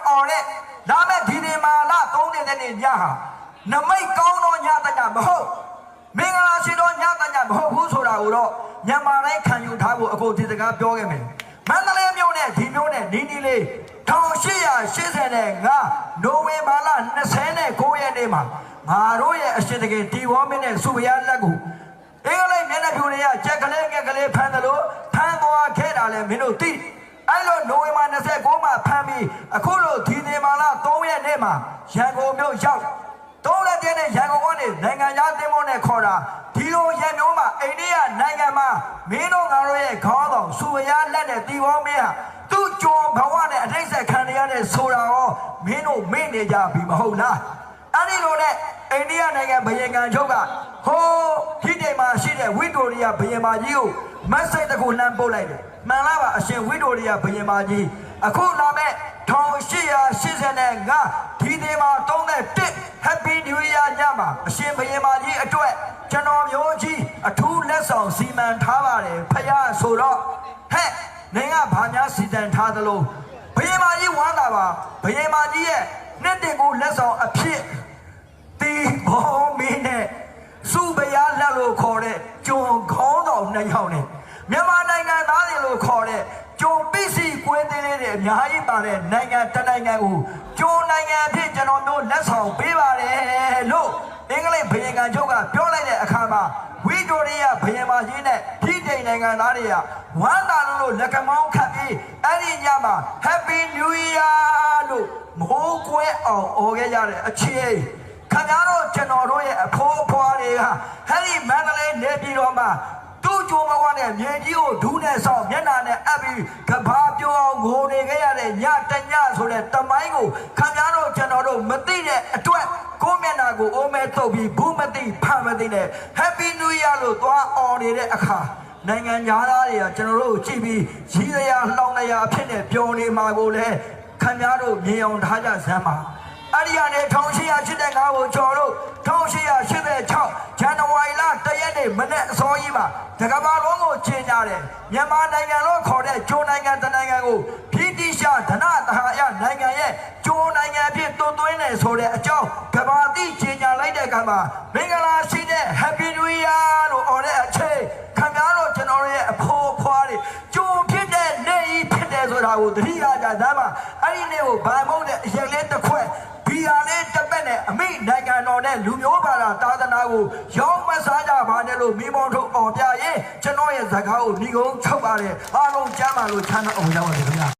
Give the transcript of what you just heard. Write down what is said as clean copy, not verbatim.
အော်တဲ့ဒါမဲ့ဒီနေ့မှာလာ3နှစ်တဲ့ညဟာနမိတ်ကောင်းသောညတညမဟုတ်မင်္ဂလာရှိသောညတညမဟုတ်ဘူးဆိုတာကိုတော့မြန်မာတိုင်းခံယူထားဖို့အခုဒီစကားပြောခဲ့မယ်မန္တလေးမြို့နဲ့ဒီမြို့နဲ့နီးနီးလေး1885နိုဝင်ဘာလ29ရက်နေ့မှာငါတို့ရဲ့အရှင်တကယ်ဒီဝါမင်းနဲ့စုဘရလက်ကိုအင်္ဂလိပ်မျက်နှာဖြူတွေကကြက်ကလေးငက်ကလေးဖမ်းတယ်လို့ဖမ်းသွားခဲ့တာလဲမင်းတို့သိအဲ့လိုနိုဝင်ဘာ29မှာဖမ်းပြီးအခုလိုဒီနေ့မှာလာ3ရက်နေ့မှာရန်ကုန်မြို့ရောက်3ရက်တည်းနဲ့ရန်ကုန်ကနေနိုင်ငံသားတင်မောနဲ့ခေါ်တာဒီလိုရန်မျိုးမှာအိန္ဒိယနိုင်ငံမှာမင်းတို့ငါတို့ရဲ့ခေါင်းဆောင်စုဘရလက်နဲ့ဒီဝါမင်းဟာသူ့ကြောဘဝနဲ့အထိတ်ဆက်ခံရတဲ့ဆိုတာရောမင်းတို့မေ့နေကြပြီမဟုတ်လားအဲ့ဒီလိုနဲ့အိန္ဒိယနိုင်ငံဘယင်ကန်ချုပ်ကဟိုးဒီနေ့မှာရှိတဲ့ဝိတိုရိယဘယင်မာကြီးကိုမက်ဆေ့တစ်ခုလှမ်းပို့လိုက်တယ်မှန်လားပါအရှင်ဝိတိုရိယဘယင်မာကြီးအခုလာမဲ့1885ဒီနေ့မှာ31 Happy New Year ညမှာအရှင်ဘယင်မာကြီးအတွက်ကျွန်တော်မျိုးကြီးအထူးလက်ဆောင်စီမံထားပါတယ်ဖယားဆိုတော့ဟဲ့နင်ကဘာများစီတန်ထားသလိုဘယင်မာကြီးဝမ်းသာပါဘယင်မာကြီးရဲ့နှစ်တင်ကိုလက်ဆောင်အဖြစ်တီဘောမင်းနဲ့စုဘရလက်လို့ခေါ်တဲ့ကျုံခေါင်းတော်2ယောက်နဲ့မြန်မာနိုင်ငံသားတွေလို့ခေါ်တဲ့ကျုံပစ္စည်းကွင်းသေးလေးတွေအများကြီးပါတဲ့နိုင်ငံတစ်နိုင်ငံကိုကျုံနိုင်ငံအဖြစ်ကျွန်တော်တို့လက်ဆောင်ပေးပါတယ်လို့အင်္ဂလိပ်ဘယင်ကန်ချုပ်ကပြောလိုက်တဲ့အခါမှာဝိတိုရိယဘယင်မာကြီးနဲ့ဒီတိန်နိုင်ငံသားတွေကဝမ်းသာလို့လက်ကမောင်းခတ်ပြီးအဲ့ဒီညမှာ Happy New Year လို့မိုးကွဲအောင်အော်ခဲ့ကြတဲ့အခြေခင်ဗျားတို့ကျွန်တော်တို့ရဲ့အဖိုးအဖွားတွေကဟဲ့ဒီမန္တလေးနေပြည်တော်မှာသူ့ကြိုးမဝနဲ့မြေကြီးကိုဒူးနဲ့ဆောင်မျက်နှာနဲ့အပ်ပြီးကဘာပြောအောင်ငိုနေခဲ့ရတဲ့ညတညဆိုတဲ့တမိုင်းကိုခင်ဗျားတို့ကျွန်တော်တို့မသိတဲ့အတွက်ကိုမျက်နှာကိုအိုးမဲတုပ်ပြီးဘူးမသိဖမသိနဲ့ Happy New Year လို့သွားအော်နေတဲ့အခါနိုင်ငံသားတွေကကျွန်တော်တို့ကြည့်ပြီးရီးရလှောင်းရအဖြစ်နဲ့ပျော်နေမှာကိုလည်းခင်ဗျားတို့မြင်အောင်ထားကြစမ်းပါအဲ့ဒီကနေ1885ကိုကျော်လို့1886ဇန်နဝါရီလ1ရက်နေ့မနေ့အစောကြီးမှာတကဘာလုံးကိုကျင်းကြတယ်မြန်မာနိုင်ငံလို့ခေါ်တဲ့ကျိုးနိုင်ငံတနိုင်ငံကိုဗြိတိရှဓနသဟာယနိုင်ငံရဲ့ကျိုးနိုင်ငံအဖြစ်သွတ်သွင်းနေဆိုတဲ့အကြောင်းကဘာတိကျင်းကြလိုက်တဲ့အခါမှာမင်္ဂလာရှိတဲ့ Happy New Year လို့အော်တဲ့အချိန်ခင်ဗျားတို့ကျွန်တော်ရဲ့အဖိုးဖွားတွေကျိုးဖြစ်တဲ့နေ့ကြီးဖြစ်တယ်ဆိုတာကိုသတိရကြသမ်းပါအဲ့ဒီနေ့ကိုဗန်မုန်းတဲ့အရက်လေးတစ်ခွက်ဘီယာလေးတစ်ပက်နဲ့အမိနိုင်ငံတော်နဲ့လူမျိုးဘာသာသာသနာကိုရောင်းမစားကြပါနဲ့လို့မိမောင်ထုတ်အောင်ပြရင်ကျွန်တော်ရဲ့ဇာတ်ကားကိုညီကုန်းချုပ်ပါတယ်အားလုံးကြားပါလို့ချမ်းသာအောင်ရပါတယ်ခင်ဗျာ